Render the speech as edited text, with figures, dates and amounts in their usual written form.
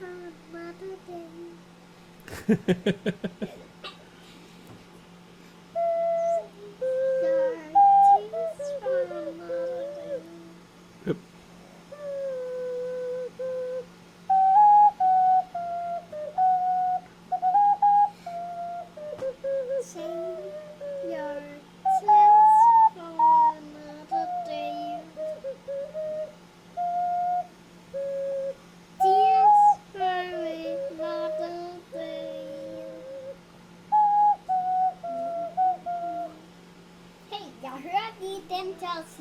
another day. Your tears for another day. Yep. Save your tears for another day. Tears for another day. Hej, jag hör dit en Chelsea.